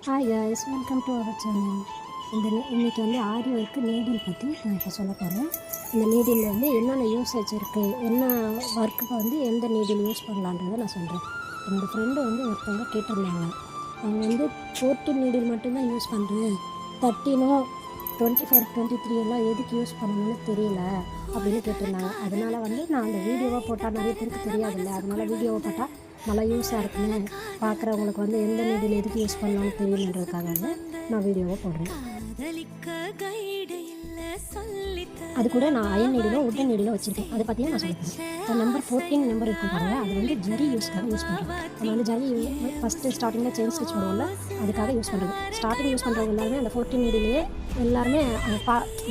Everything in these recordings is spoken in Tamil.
Hi guys, welcome to our channel. இன்றைக்கி வந்து ஆரி ஒர்க்கு நீடில் பற்றி நான் இப்போ சொல்ல போகிறேன். இந்த நீடில் வந்து என்னென்ன யூசேஜ் இருக்குது, என்ன ஒர்க்குக்கு வந்து எந்த நீடில் யூஸ் பண்ணலான்றதை நான் சொல்கிறேன். என்னோடய ஃப்ரெண்டு வந்து ஒருத்தவங்க கேட்டிருந்தாங்க, அவங்க வந்து 14 நீடில் மட்டும்தான் யூஸ் பண்ணுறேன், 13 24 23 எல்லாம் எதுக்கு யூஸ் பண்ணணும்னு தெரியல அப்படின்னு கேட்டிருந்தாங்க. அதனால் வந்து நான் அந்த வீடியோவாக போட்டால் நிறைய பேருக்கு தெரியாதில்ல, அதனால் வீடியோவை போட்டால் நல்லா யூஸாக இருக்குன்னு பார்க்குறவங்களுக்கு வந்து எந்த நீடில் எதுக்கு யூஸ் பண்ணலாம்னு தெரியலன்றதுக்காக வந்து நான் வீடியோவை போடுறேன். அது கூட நான் அயன் நீடிலும் உட்டன் நீடிலும் வச்சுருக்கேன். அதை பற்றியும் நான் சொல்லிக்கிறேன். நம்பர் 14 நம்பர் இருக்கும் பாருங்கள், அது வந்து ஜரி யூஸ்க்காக யூஸ் பண்ணுறேன். நம்ம வந்து ஜரி ஃபஸ்ட்டு ஸ்டார்டிங்கில் செயின் ஸ்டிச் பண்ணுவோம்ல, அதுக்காக யூஸ் பண்ணுறது. ஸ்டார்டிங் யூஸ் பண்ணுறவங்க எல்லாருமே அந்த 14 நீடிலேயே எல்லாருமே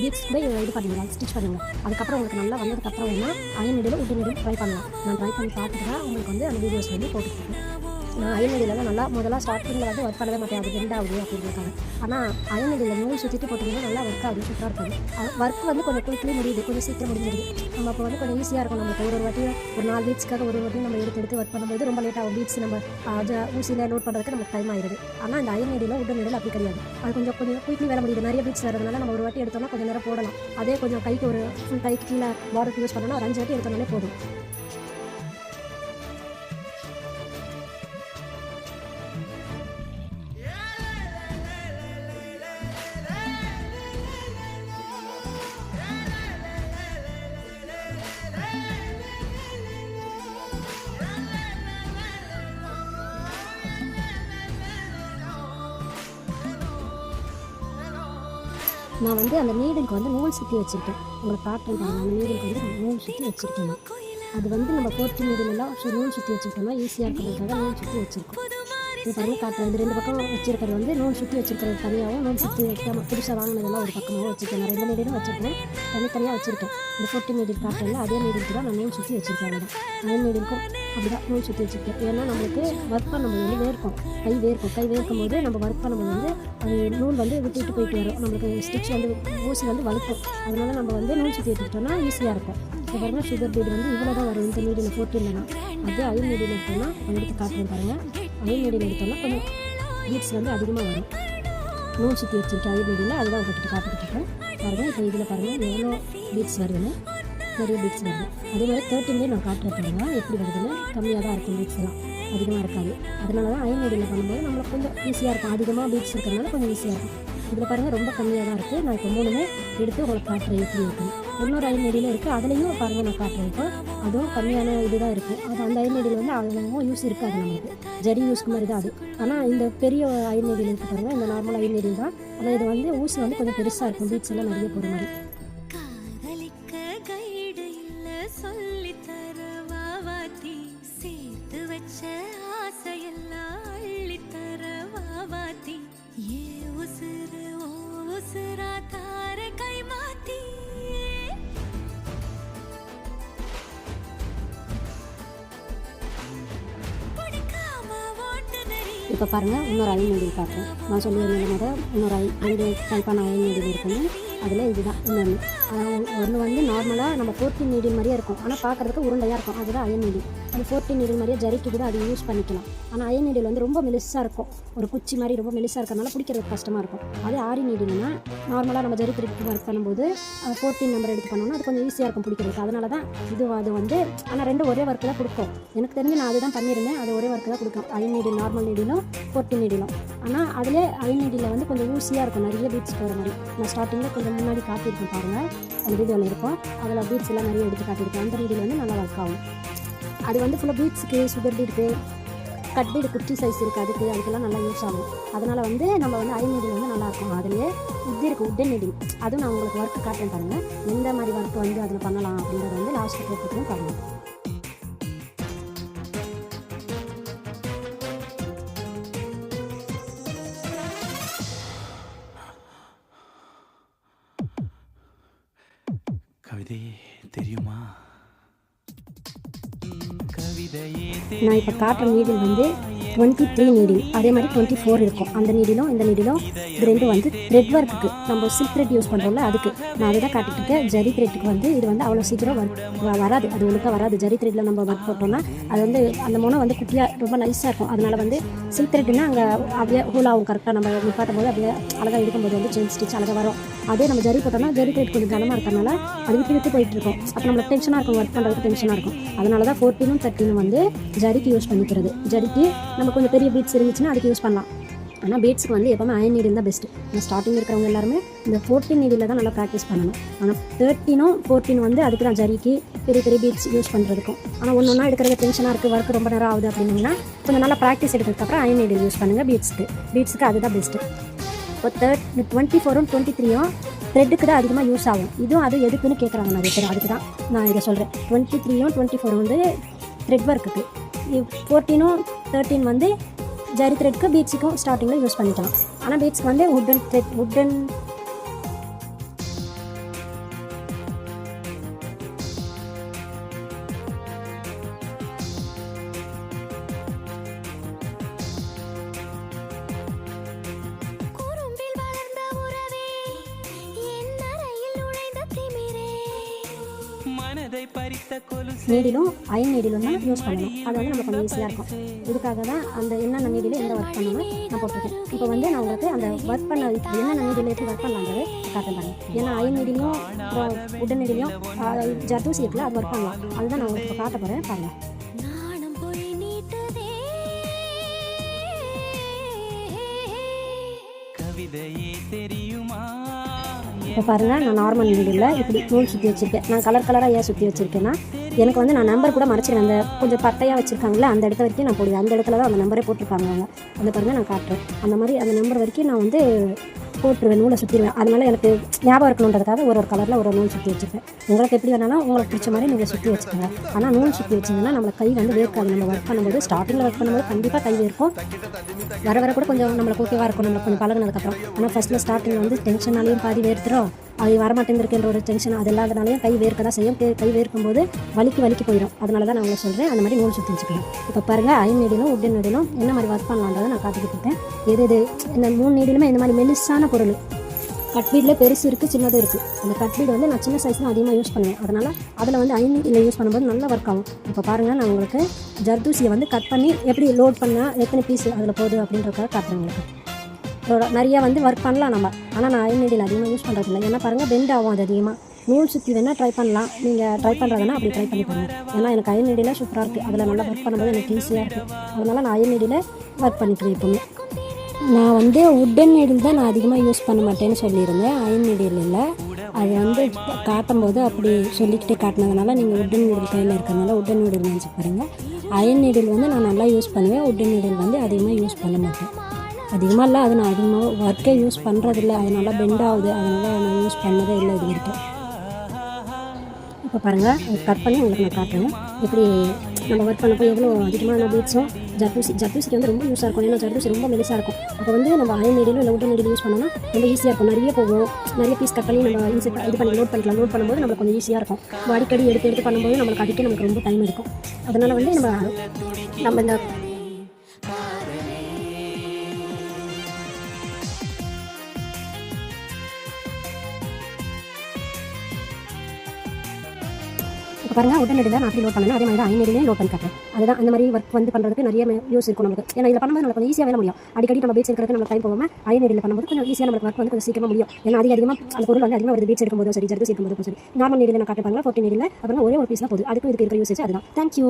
பீட்ஸ் கூட இது பண்ணுங்க, ஸ்டிச் பண்ணுங்க. அதுக்கப்புறம் உங்களுக்கு நல்லா வந்ததுக்கப்புறம் வேணால் அயன் நீடிலும் உட்டன் நீடிலும் ட்ரை பண்ணலாம். நான் ட்ரை பண்ணி பார்த்துட்டு தான் உங்களுக்கு வந்து அந்த வீடியோஸ் வந்து போட்டுருக்கேன். நான் அயன் நீடியில் தான் நல்லா முதல்ல ஸ்டார்டிங்கில் வந்து ஒர்க் பண்ணவே மாட்டேன், அது பெண்ட் ஆகுது அப்படின்றாங்க. ஆனால் அயன் நீடியில் நூல் சுற்றிட்டு போட்டிங்கன்னா நல்லா ஒர்க் ஆகுது, சூப்பராக இருக்காது. ஒர்க் வந்து கொஞ்சம் குயிக்லி முடியுது, கொஞ்சம் சீக்கிரம் முடிஞ்சிடுது. நம்ம அப்போ வந்து கொஞ்சம் ஈஸியாக இருக்கும். நமக்கு ஒரு வாட்டி ஒரு 4 வீக்ஸ்க்காக ஒரு வாட்டி நம்ம எடுத்து ஒர்க் பண்ணும்போது ரொம்ப லேட் ஆகும். பீட்ஸ் நம்ம ஊசியில் லோட் பண்ணுறதுக்கு நமக்கு டைம் ஆகிடுது. ஆனால் இந்த அயன் நீடியில் உட்டன் நீடில் அப்படி கிடையாது. அது கொஞ்சம் குயிக்லி வேலை முடியுது. நிறைய பீட்ஸ் வரதுனால நம்ம ஒரு வாட்டி எடுத்தோம்னா கொஞ்சம் நேரம் போடலாம். அதே கொஞ்சம் கைக்கு ஒரு ஃபுல் கைக்கு கீழே பார்டருக்கு யூஸ் பண்ணோம்னா ஒரு 5 வாட்டி எடுத்தோம்னாலே போதும். நான் வந்து அந்த நீடலுக்கு வந்து நூல் சுற்றி வச்சுருக்கேன். உங்களுக்கு காட்டுறேன் பாருங்கள். அந்த நீடலுக்கு வந்து நூல் சுற்றி வச்சுருக்கேன். அது வந்து நம்ம 14 நீடலெல்லாம் நூல் சுற்றி வச்சுருக்கோம்னா ஈஸியாக இருக்கிறதுக்காக நூல் சுற்றி வச்சுருக்கோம். இது பாருங்கள் காட்டுறேன். இது 2 பக்கம் வச்சுருக்கிறது வந்து நூல் சுற்றி வச்சுருக்கிறது தனியாகவும், நூல் சுற்றி வைக்காமல் புதுசாக வாங்கினதெல்லாம் ஒரு பக்கமாகவும் வச்சுருக்கேன். நான் 2 நீடலும் வச்சுருக்கேன், தனித்தனியாக வச்சுருக்கேன். இந்த 14 நீடில் காட்டுறேன், அதே நீடிலுக்கு தான் நான் நூல் சுற்றி வச்சுருக்கேன். அயன் நீடிலுக்கும் அப்படி தான் நூல் சுற்றி வச்சுருக்கேன். ஏன்னா நம்மளுக்கு ஒர்க் பண்ணும்போது வந்து கை வேர்க்கும் போது நம்ம ஒர்க் பண்ணும்போது வந்து அது நூல் வந்து விட்டு போயிட்டு வரும். நம்மளுக்கு ஸ்டிச் வந்து ஊசி வந்து வலுக்கும். அதனால நம்ம வந்து நூல் சுற்றி எடுத்துக்கிட்டோம்னா ஈஸியாக இருக்கும். இப்போ பாருங்கள், சுகர் பீடு வந்து இவ்வளோ தான் வரும் இந்த நீடில் 14 தான். அதே அயன் நீடில் எடுத்தோம்னா எடுத்து காட்டுறேன் பாருங்கள். அயன் நீடில் எடுத்தோம்னா கொஞ்சம் பீட்ஸ் வந்து அதிகமாக வரும். நூல் சுற்றி வச்சுருக்கேன் அயன் நீடில், அதுதான் உங்கள்கிட்ட காட்டுக்கிட்டு பாருங்கள். இப்போ இதில் பாருங்கள் எவ்வளோ பீட்ஸ் வருதுன்னு, நிறைய பீட்ஸ் வருது. அதே மாதிரி 13 நான் காட்டுறேன் பாருங்கள் எப்படி வருதுன்னு. கம்மியாக தான் இருக்கும் பீட்ஸ் எல்லாம், அதிகமாக இருக்காது. அதனால தான் அயன் நீடில் பண்ணும்போது நம்மளுக்கு கொஞ்சம் ஈஸியாக இருக்கும். அதிகமாக பீட்ஸ் இருக்கிறதுனால கொஞ்சம் ஈஸியாக இருக்கும். இதில் பாருங்கள் ரொம்ப கம்மியாக தான் இருக்குது. நான் இப்போ 3மே எடுத்து உங்களுக்கு காட்டுறேன் எப்படி இருக்குன்னு. இன்னொரு அயன் நீடிலும் இருக்குது, அதுலேயும் பாருங்கள் நான் காட்டுறேன். இப்போ அதுவும் கம்மியான இது தான் இருக்குது. அது அந்த அயன் நீடில் வந்து அவ்வளோ யூஸ் இருக்காது நம்மளுக்கு, ஜரி யூஸ்க்கு மாதிரி தான் அது. ஆனால் இந்த பெரிய அயன் நீடில் இருக்குது பாருங்கள், இந்த நார்மல் அயன் நீடில் தான். ஆனால் இது வந்து ஊசி வந்து கொஞ்சம் பெருசாக இருக்கும், பீட்ஸ் எல்லாம் நிறைய போகிற மாதிரி. இப்போ பாருங்கள், இன்னொரு அயன் நீடில் காட்டுறேன். நான் சொல்லியிருந்தேன் இன்னொரு 2 டைப்பான அயன் நீடில் இருக்குன்னு. அதில் இதுதான் இன்னொன்று. ஒன்று வந்து நார்மலாக நம்ம 14 நீடில் மாதிரியே இருக்கும், ஆனால் பார்க்குறதுக்கு உருண்டையாக இருக்கும். அதுதான் அயன் நீடில். அது 14 நீடில் மாதிரியே ஜரிக்கு கூட அது யூஸ் பண்ணிக்கலாம். ஆனால் அயன் நீடில் வந்து ரொம்ப மெலிசாக இருக்கும், ஒரு குச்சி மாதிரி ரொம்ப மெலிசாக இருக்கிறதுனால பிடிக்கிறதுக்கு கஷ்டமாக இருக்கும். அதே ஆரி நீடில்னா நார்மலாக நம்ம ஜரி பிடிப்பு ஒர்க் பண்ணும்போது 14 நம்பர் எடுத்து பண்ணோம்னா அது கொஞ்சம் ஈஸியாக இருக்கும் பிடிக்கிறதுக்கு. அதனால தான் அது வந்து. ஆனால் 2 ஒரே ஒர்க்கு தான் கொடுக்கும். எனக்கு தெரிஞ்சு நான் அதுதான் பண்ணியிருந்தேன், அது ஒரே ஒர்க்கு தான் கொடுக்கும். அயன் நீடில் நார்மல் நீடிலும் 14 நீடிலும். ஆனால் அதிலே அயன் நீடில் வந்து கொஞ்சம் ஊசியாக இருக்கும், நிறைய பீட்ஸ் போகிற மாதிரி. நான் ஸ்டார்டிங்கில் கொஞ்சம் முன்னாடி காட்டியிருக்கேன் பாருங்கள், அந்த வீடியோவில் இருக்கும். அதில் பீட்ஸ் எல்லாம் நிறைய எடுத்து காட்டியிருக்கேன். அந்த நீடில் வந்து நல்லா ஒர்க் ஆகும். அது வந்து ஃபுல்லாக பீட்ஸுக்கு, சுகர் பீடுக்கு, கட் பீடு குட்டி சைஸ் இருக்குது, அதுக்கெல்லாம் நல்லா யூஸ் ஆகும். அதனால் வந்து நம்ம வந்து அயன் நீடில் வந்து நல்லாயிருக்கும். அதுலேயே இது இருக்குது உட்டன் நீடில், அதுவும் நான் உங்களுக்கு ஒர்க்கு காட்டுறேன் பாருங்கள். எந்த மாதிரி ஒர்க்கு வந்து அதில் பண்ணலாம் அப்படின்றத வந்து லாஸ்ட்டில் போட்டுட்டு பாருங்கள். கவிதை தெரியுமா? நான் இப்போ காட்டுற நீடில் வந்து 23 நீடில், அதே மாதிரி 24 இருக்கும். அந்த நீடிலும் இந்த நீடிலும் இது ரெண்டும் வந்து த்ரெட் ஒர்க்குக்கு நம்ம சில்க் த்ரெட் யூஸ் பண்ணுறோம்ல அதுக்கு நான் அதை தான் காட்டிட்டு இருக்கேன். ஜரி த்ரெட்டுக்கு வந்து இது வந்து அவ்வளோ சீக்கிரம் வராது, அது ஒழுங்காக வராது. ஜரி த்ரெட்டில் நம்ம ஒர்க் போட்டோம்னா அது வந்து அந்த முனை வந்து குட்டியாக ரொம்ப நைஸாக இருக்கும். அதனால் வந்து சில்க் த்ரெட்னா அங்கே அப்படியே ஹூலாகும் கரெக்டாக நம்ம நிப்பாட்டும் போது அப்படியே அழகாக இருக்கும்போது வந்து செயின் ஸ்டிச் அழகாக வரும். அதே நம்ம ஜரி போட்டோம்னா ஜரி த்ரெட் கொஞ்சம் கனமாக இருக்கிறனால அது விட்டு விட்டு போயிட்டு இருக்கும். அப்போ நம்மளுக்கு டென்ஷனாக இருக்கும், ஒர்க் பண்ணுறதுக்கு டென்ஷனாக இருக்கும். அதனால தான் 14 13 வந்து ஜரிக்கு யூஸ் பண்ணிக்கிறது. ஜரிக்கு நம்ம கொஞ்சம் பெரிய பீட்ஸ் இருந்துச்சுன்னா அதுக்கு யூஸ் பண்ணலாம். ஆனால் பீட்ஸுக்கு வந்து எப்போவுமே அயன் நீடில் தான் பெஸ்ட்டு. நம்ம ஸ்டார்டிங் இருக்கிறவங்க எல்லாருமே இந்த 14 நீடில் தான் நல்லா ப்ராக்டிஸ் பண்ணணும். ஆனால் 13 14 வந்து அதுக்கு தான் ஜரிக்கு பெரிய பெரிய பீட்ஸ் யூஸ் பண்ணுறதுக்கும். ஆனால் ஒன்று ஒன்றா எடுக்கிறது டென்ஷனாக இருக்குது, ஒர்க் ரொம்ப நேரம் ஆகுது அப்படின்னா கொஞ்சம் நல்லா ப்ராக்டிஸ் எடுக்கிறதுக்கப்புறம் அயன் நீடில் யூஸ் பண்ணுங்கள். பீட்ஸுக்கு அதுதான் பெஸ்ட்டு. இப்போ 24 23 த்ரெட்டுக்கு தான் அதிகமாக யூஸ் ஆகும். இதுவும் அது எதுக்குன்னு கேட்குறாங்க நிறைய பேர், அதுக்கு தான் நான் இதை சொல்கிறேன். 23 24 வந்து த்ரெட் ஒர்க்குக்கு, 14 13 வந்து ஜரி த்ரெட்க்கு பீட்ஸுக்கும் ஸ்டார்டிங்கில் யூஸ் பண்ணிக்கலாம். ஆனால் பீட்ஸ்க்கு வந்து உட்டன் நீடிலும் அயன் நீடிலும் தான் யூஸ் பண்ணணும். அது வந்து நமக்கு கொஞ்சம் ஈஸியாக இருக்கும். இதுக்காக தான் அந்த என்னென்ன நீடில் எந்த ஒர்க் பண்ணணும் நான் போட்டிருக்கேன். இப்போ வந்து நான் உங்களுக்கு அந்த ஒர்க் பண்ண என்னென்ன நீடில் எப்படி ஒர்க் பண்ணலான்றது காட்டுறாங்க. ஏன்னா அயன் நீடிலையும் உடன் நீடிலையும் ஜர்தூசி இருக்குல்ல அது ஒர்க் பண்ணலாம். அதுதான் நான் உங்களுக்கு இப்போ காட்ட போகிறேன் பாருங்கள். இப்போ பாருங்கள், நான் நார்மல் நீடில் இப்படி நூல் சுற்றி வச்சுருக்கேன். நான் கலராக ஏன் சுற்றி வச்சுருக்கேன்னா எனக்கு வந்து நான் நம்பர் கூட மறைச்சிருக்கேன். அந்த கொஞ்சம் பட்டையாக வச்சுருக்காங்களே அந்த இடத்த வரைக்கும் நான் போடுவேன். அந்த இடத்துல தான் அந்த நம்பரே போட்டிருக்காங்க அவங்க. அந்த பாருங்கள் நான் காட்டுறேன். அந்த மாதிரி அந்த நம்பர் வரைக்கும் நான் வந்து போட்டுருவேன், நூலை சுற்றிடுவேன். அதனால் எனக்கு ஞாபகம் இருக்கணுன்றதுக்காக ஒரு கலரில் ஒரு நூல் சுற்றி வச்சுருப்பேன். உங்களுக்கு எப்படி வேணாலும் உங்களுக்கு பிடிச்ச மாதிரி நீங்கள் சுற்றி வச்சுக்கோங்க. ஆனால் நூல் சுற்றி வச்சிங்கன்னா நம்மளுக்கு கை வந்து வேர்க்காது. நம்ம ஒர்க் பண்ணும்போது ஸ்டார்டிங்கில் ஒர்க் பண்ணும்போது கண்டிப்பாக கை வேர்க்கும். வர கூட கொஞ்சம் நம்மளுக்கு ஓகேவாக இருக்கும், நம்மளுக்கு கொஞ்சம் பழகினதுக்கப்புறம். ஆனால் ஃபஸ்ட்டில் ஸ்டார்டிங்கில் வந்து டென்ஷனாலையும் பாதி வேர்த்துரும், அது வரமாட்டேங்கிற ஒரு டென்ஷன் அது இல்லாதனாலையும் கை வேர்க்க தான் செய்யும். கை வேர்க்கும் போது வலிக்கு போயிடும். அதனால தான் நான் உங்களுக்கு சொல்கிறேன் அந்த மாதிரி நூல் சுற்றி வச்சுக்கலாம். இப்போ பாருங்கள், அயன் நீடிலும் உட்டன் நீடிலும் என்ன மாதிரி ஒர்க் பண்ணலான்றதை நான் காட்டிக்கிட்டு இருக்கேன். எது இந்த 3 நீடிலுமே இந்த மாதிரி மெலிசான பொருள். கட்பீடில் பெருசு இருக்குது, சின்னதும் இருக்குது. அந்த கட்பீடு வந்து நான் சின்ன சைஸ் தான் அதிகமாக யூஸ் பண்ணுவேன். அதனால் அதில் வந்து அயன் நீடில் யூஸ் பண்ணும்போது நல்லா ஒர்க் ஆகும். இப்போ பாருங்கள், நான் உங்களுக்கு ஜர்தூசியை வந்து கட் பண்ணி எப்படி லோட் பண்ணால் எத்தனை பீஸ் அதில் போகுது அப்படின்றதுக்காக காட்டுறேன் உங்களுக்கு. நிறையா வந்து ஒர்க் பண்ணலாம் நம்ம. ஆனால் நான் அயன் நீடில் அதிகமாக யூஸ் பண்ணுறதில்ல. ஏன்னா பாருங்கள், பெண்ட் ஆகும் அது அதிகமாக. நூல் சுற்றி வேணால் ட்ரை பண்ணலாம். நீங்கள் ட்ரை பண்ணுறதுனா அப்படி ட்ரை பண்ணி பாருங்கள். ஏன்னா எனக்கு அயன் நீடில் சூப்பராக இருக்குது. அதில் நல்லா ஒர்க் பண்ணும்போது எனக்கு ஈஸியாக இருக்குது. அதனால் நான் அயன் நீடில் ஒர்க் பண்ணிக்கிறேன். எப்போவுமே நான் வந்து உட்டன் நீடில் தான் நான் அதிகமாக யூஸ் பண்ண மாட்டேன்னு சொல்லியிருந்தேன், அயன் நீடில் இல்லை. அது வந்து காட்டும்போது அப்படி சொல்லிக்கிட்டே காட்டினதுனால நீங்கள் உட்டன் நீடில் கையில் இருக்கிறதுனால உட்டன் நீடில் நினச்சி பாருங்கள். அயன் நீடில் வந்து நான் நல்லா யூஸ் பண்ணுவேன். உட்டன் நீடில் வந்து அதிகமாக யூஸ் பண்ண மாட்டேன். அதிகமாக இல்லை, அது நான் அதிகமாக ஒர்க்கே யூஸ் பண்ணுறதில்ல. அது நல்லா பெண்ட் ஆகுது, அதனால் நான் யூஸ் பண்ணதே இல்லை இது வரைக்கும். இப்போ பாருங்கள், கட் பண்ணி உங்களுக்கு நான் காட்டுறேன் எப்படி நம்ம ஒர்க் பண்ணப்போ எவ்வளோ அதிகமான பீட்ஸும் ஜர்தூசிக்கு வந்து ரொம்ப யூஸாக இருக்கும். ஏன்னா ஜர்தூசி ரொம்ப மெலிசாக இருக்கும். அப்போ வந்து நம்ம அயன் நீடிலும் இல்லை உட்டன் நீடிலும் யூஸ் பண்ணோம்னா ரொம்ப ஈஸியாக இருக்கும். நிறைய போகும், நிறைய பீஸ் கட் பண்ணி நம்ம இது பண்ணி லோட் பண்ணிக்கலாம். லோட் பண்ணும்போது நம்மளுக்கு கொஞ்சம் ஈஸியாக இருக்கும். அடிக்கடி எடுத்து பண்ணும்போது நம்மளுக்கு அடிக்க நமக்கு ரொம்ப டைம் இருக்கும். அதனால் வந்து நம்ம இந்த இப்போ பாருங்கள், உடன் நீடில் நான் அப்படி லோட் பண்ணேன். அதே மாதிரி அயன் நீடிலையும் லோட் பண்ணி காட்டுறேன். அதுதான் அந்த மாதிரி ஒர்க் வந்து பண்ணுறதுக்கு நிறைய யூஸ் இருக்கும் நமக்கு. ஏன்னா இதில் பண்ணும்போது நம்மளுக்கு கொஞ்சம் ஈஸியாக வேலை முடியும். அடிக்கடி நம்ம பீட்ஸ் எடுக்கிறதுக்கு நம்ம டைம் போகாமல் அயன் நீடில் பண்ணும்போது கொஞ்சம் ஈஸியாக நம்மளுக்கு ஒர்க் வந்து கொஞ்சம் சீக்கிரமாக முடியும். ஏன்னா அதிகமாக அந்த பொருள் வந்து அதிகமாக ஒரு பீட்ஸ் எடுக்கும்போது சரி, ஜர்தூசி எடுக்கும்போது சரி. நார்மல் நீடில் நான் காட்டுப்பாங்க 14 நீடில் அப்புறம் ஒரே ஒரு பீஸ் தான் போகுது. அதுக்கு இதுக்கு இருக்கிற யூசேஜ் அதுதான். தேங்க்யூ.